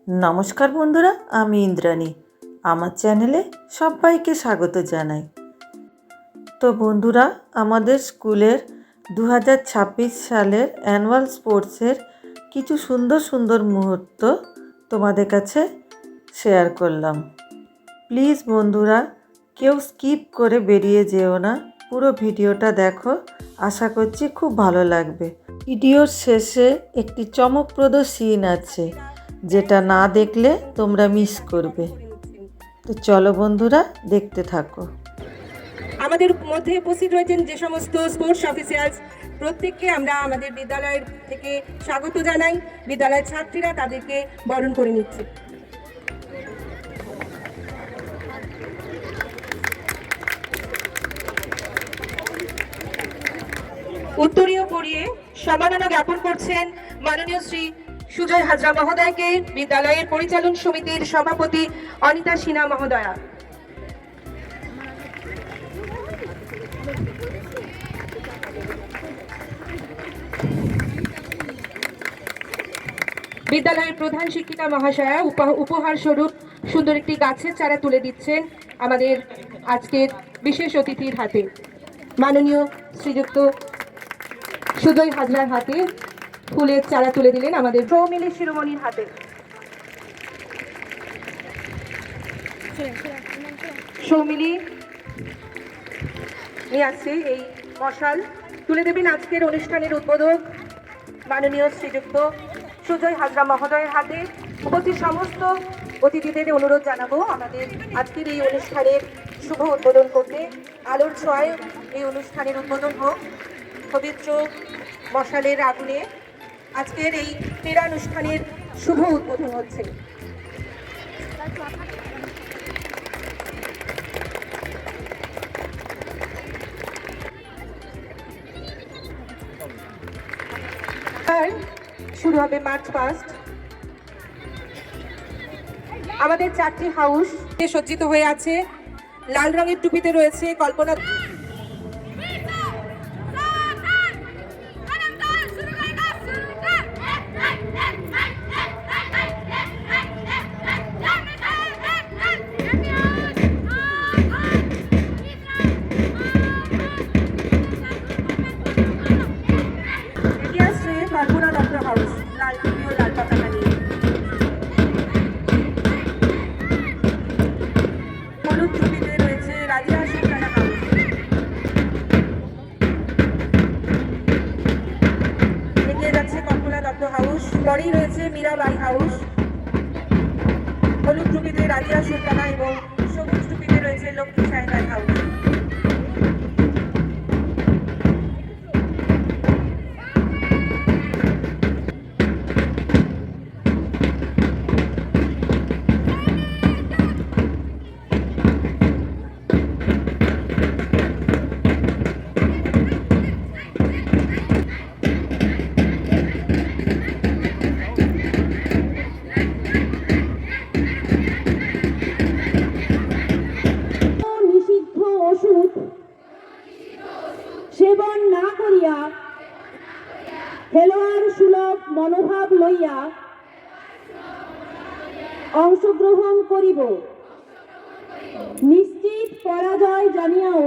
নমস্কার বন্ধুরা, আমি ইন্দ্রাণী। আমার চ্যানেলে সবাইকে স্বাগত জানাই। তো বন্ধুরা, আমাদের স্কুলের 2026 সালের অ্যানুয়াল স্পোর্টসের কিছু সুন্দর সুন্দর মুহূর্ত তোমাদের কাছে শেয়ার করলাম। প্লিজ বন্ধুরা, কেউ স্কিপ করে বেরিয়ে যেও না, পুরো ভিডিওটা দেখো। আশা করছি খুব ভালো লাগবে। ভিডিওর শেষে একটি চমকপ্রদ সিন আছে, যেটা না দেখলে তোমরা মিস করবে। তো চলো বন্ধুরা, দেখতে থাকো। আমাদের মধ্যে উপস্থিত রয়েছেন যে সমস্ত স্পোর্টস অফিসার্স, প্রত্যেককে আমরা আমাদের বিদ্যালয়ের থেকে স্বাগত জানাই। বিদ্যালয়ের ছাত্রীরা তাদেরকে বরণ করে নিচ্ছে। উত্তরীয় পরিয়ে সম্মাননা জ্ঞাপন করছেন মাননীয় শ্রী সুজয় হাজরা মহোদয়কে, বিদ্যালয়ের পরিচালন সমিতির সভাপতি অনিতা সিনহা মহোদয়া। বিদ্যালয়ের প্রধান শিক্ষিকা মহাশয়া উপহার স্বরূপ সুন্দর একটি গাছের চারা তুলে দিচ্ছেন আমাদের আজকের বিশেষ অতিথির হাতে। মাননীয় শ্রীযুক্ত সুজয় হাজরার হাতে ফুলের চারা তুলে দিলেন আমাদের সৌমিলি শিরোমণির হাতে। সৌমিলি নিয়ে আসছে এই মশাল, তুলে দেবেন আজকের অনুষ্ঠানের উদ্বোধক মাননীয় শ্রীযুক্ত সুজয় হাজরা মহোদয়ের হাতে। উপস্থিত সমস্ত অতিথিদের অনুরোধ জানাবো আমাদের আজকের এই অনুষ্ঠানের শুভ উদ্বোধন করতে। আলোর ছোঁয়ায় এই অনুষ্ঠানের উদ্বোধন হোক। পবিত্র মশালের আগুনে আজকের এই ক্রীড়া অনুষ্ঠানের শুভ উদ্বোধন হচ্ছে। শুরু হবে মার্চ পাস্ট। আমাদের 4টি হাউস সজ্জিত হয়ে আছে। লাল রঙের টুপিতে রয়েছে কল্পনা। পরেই রয়েছে মীরাবাই হাউস, হলুদ টুপিতে রাজিয়া সুলতানা এবং সবুজ টুপিতে রয়েছে লক্ষ্মী সাহেবের হাউস। সেবন না করিয়া খেলোয়াড় সুলভ মনোভাব লইয়া অংশগ্রহণ করিব। নিশ্চিত পরাজয় জানিয়াও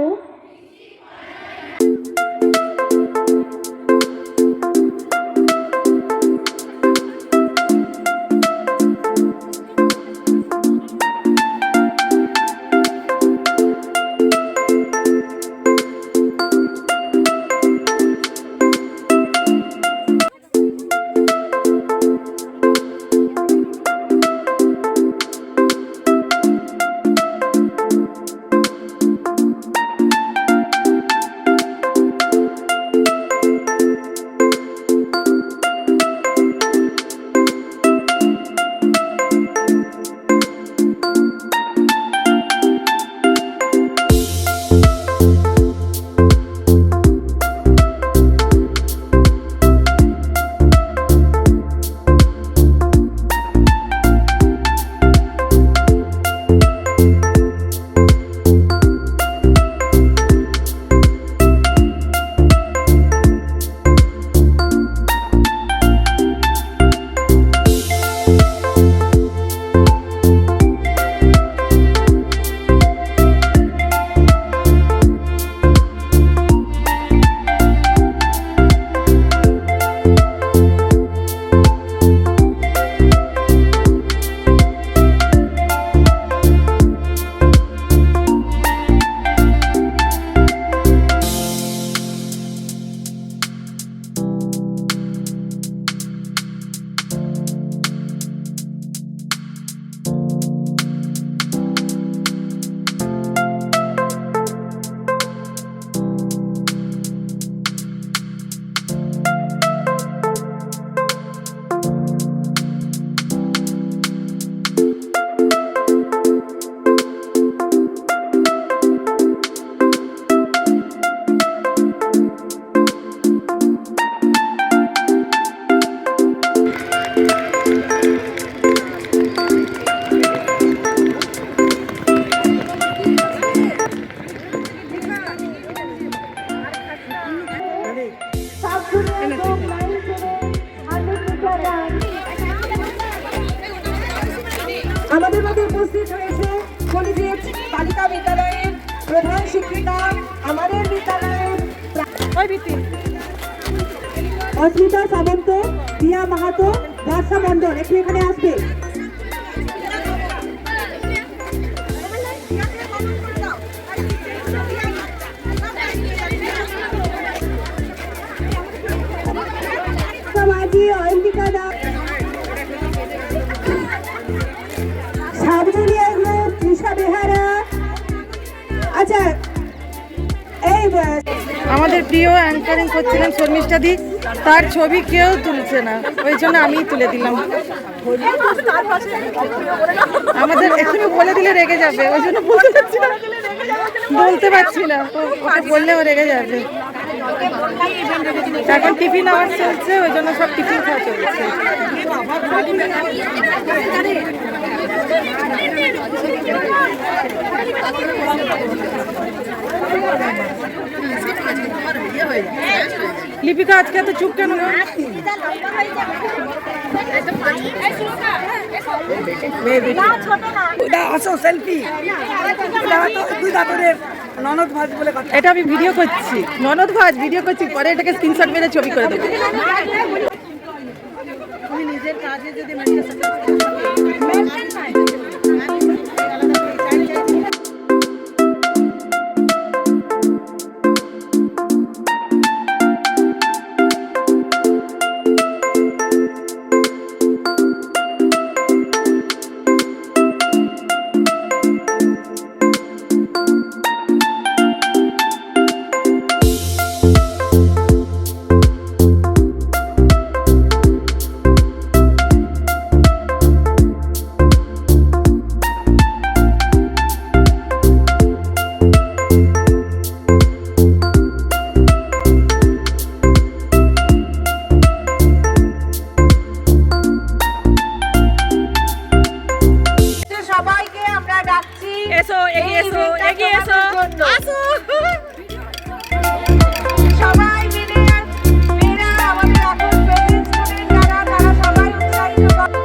আমাদের মধ্যে উপস্থিত হয়েছে কলেজিয়েট বালিকা বিদ্যালয়ের প্রধান শিক্ষিকা, আমাদের বিদ্যালয়ের অস্মিতা সামন্ত, দিয়া মাহাতো, বর্ষা মণ্ডল একটু এখানে আসবে। অঙ্কিতা দাস, সাবজুনিয়র গ্রুপ, তৃষা বেহারা। আচ্ছা, এই আমাদের প্রিয় অ্যাঙ্কারিং করছিলেন শর্মিষ্ঠা দি, তার ছবি কেউ তুলছে না, ওই জন্য আমিই তুলে দিলাম। আমাদের এখানে বলে দিলে রেগে যাবে, ওই জন্য বলতে পারছি না, ওকে বললেও রেগে যাবে। এখন টিফিন আওয়ার চলছে, ওই জন্য সব টিফিন খাওয়া চলছে। লিপিকা আজকে এত চুপ কেন? এটা আমি ভিডিও করছি, ননদ ভাজ ভিডিও করছি, পরে এটাকে স্ক্রিনশট মেরে ছবি করে দেবো। নিজের কাজে যদি সবাই মিলে মেয়েরা আমাদের এখন প্রেজেন্ট স্টুডেন্ট যারা, তারা সবাই উৎসাহিত করে।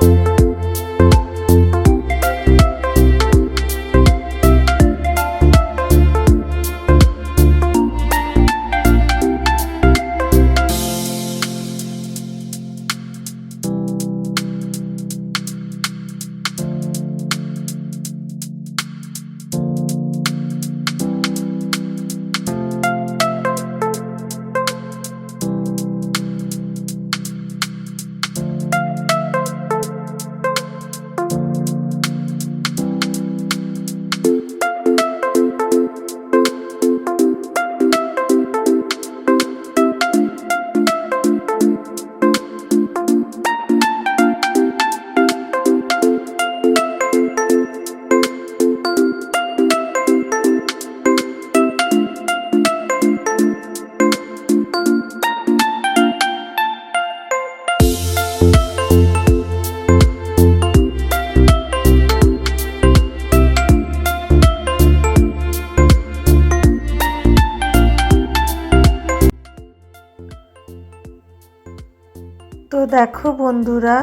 তো দেখো বন্ধুরা,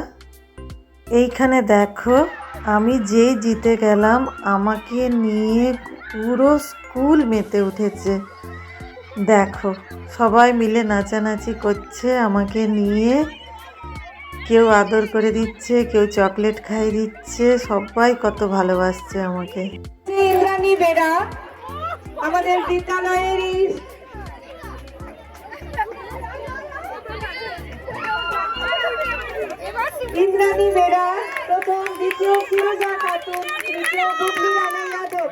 এইখানে দেখো আমি যেই জিতে গেলাম, আমাকে নিয়ে পুরো স্কুল মেতে উঠেছে। দেখো সবাই মিলে নাচানাচি করছে আমাকে নিয়ে, কেউ আদর করে দিচ্ছে, কেউ চকলেট খাইয়ে দিচ্ছে, সবাই কত ভালোবাসছে আমাকে। ইন্দ্রাণী বেরা আমাদের বিদ্যালয়ের ইন্দ্রাণী বেরা প্রথম, দ্বিতীয় ফিরোজা খাতুন, তৃতীয় বুবলি রানা যাদব।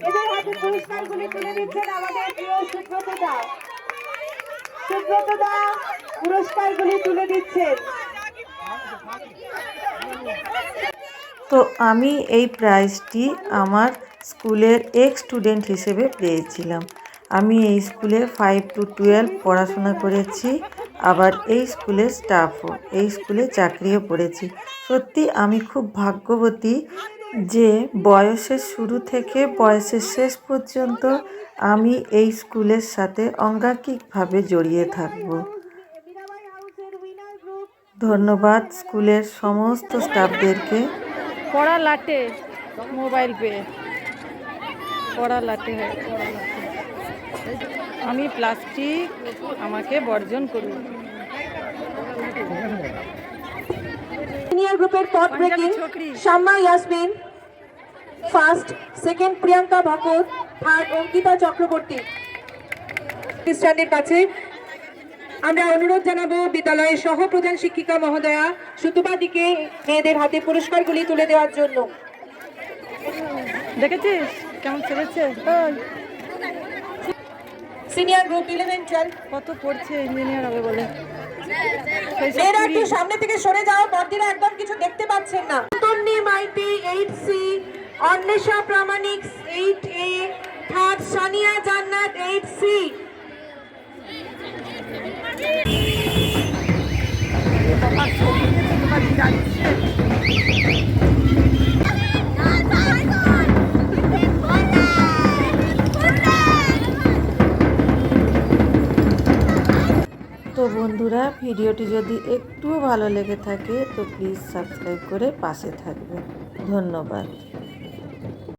এদের হাতে পুরস্কারগুলি তুলে দিচ্ছেন আমাদের প্রিয় সুব্রতদা। সুব্রতদা পুরস্কারগুলি তুলে দিচ্ছেন। তো আমি এই প্রাইজটি আমার স্কুলের এক্স স্টুডেন্ট হিসেবে পেয়েছিলাম। আমি এই স্কুলে 5 to 12 পড়াশোনা করেছি, আবার এই স্কুলের স্টাফও, এই স্কুলে চাকরিও করেছি। সত্যি আমি খুব ভাগ্যবতী যে বয়সের শুরু থেকে বয়সের শেষ পর্যন্ত আমি এই স্কুলের সাথে অঙ্গাঙ্গিকভাবে জড়িয়ে থাকব। ধন্যবাদ স্কুলের সমস্ত স্টাফদেরকে। পড়া লাটে মোবাইল পেয়ে পড়া লাটে হয় আমি প্লাস্টিক আমাকে বর্জন করুন। সিনিয়র গ্রুপের pot breaking Shamma Yasmin first, second Priyanka Bhakat, third Ankita Chakraborty. প্রতিষ্ঠানের কাছে আমরা অনুরোধ জানাবো বিদ্যালয়ের সহ প্রধান শিক্ষিকা মহোদয়া সুতুবাদিকে মেয়েদের হাতে পুরস্কারগুলি তুলে দেওয়ার জন্য। দেখেছিস কেমন চলেছে? সিনিয়র গ্রুপ 11-12 কত পড়ছে ইঞ্জিনিয়ার হবে বলে। মেয়েরা একটু সামনে থেকে সরে যাও, বর্দিরা একদম কিছু দেখতে পাচ্ছেন না। তন্নি মাইতি 8C, অন্বেষা প্রামাণিক 8A, থার্ড সানিয়া জান্নাত 8C। তো বন্ধুরা, ভিডিওটি যদি একটুও ভালো লেগে থাকে তো প্লিজ সাবস্ক্রাইব করে পাশে থাকবেন। ধন্যবাদ।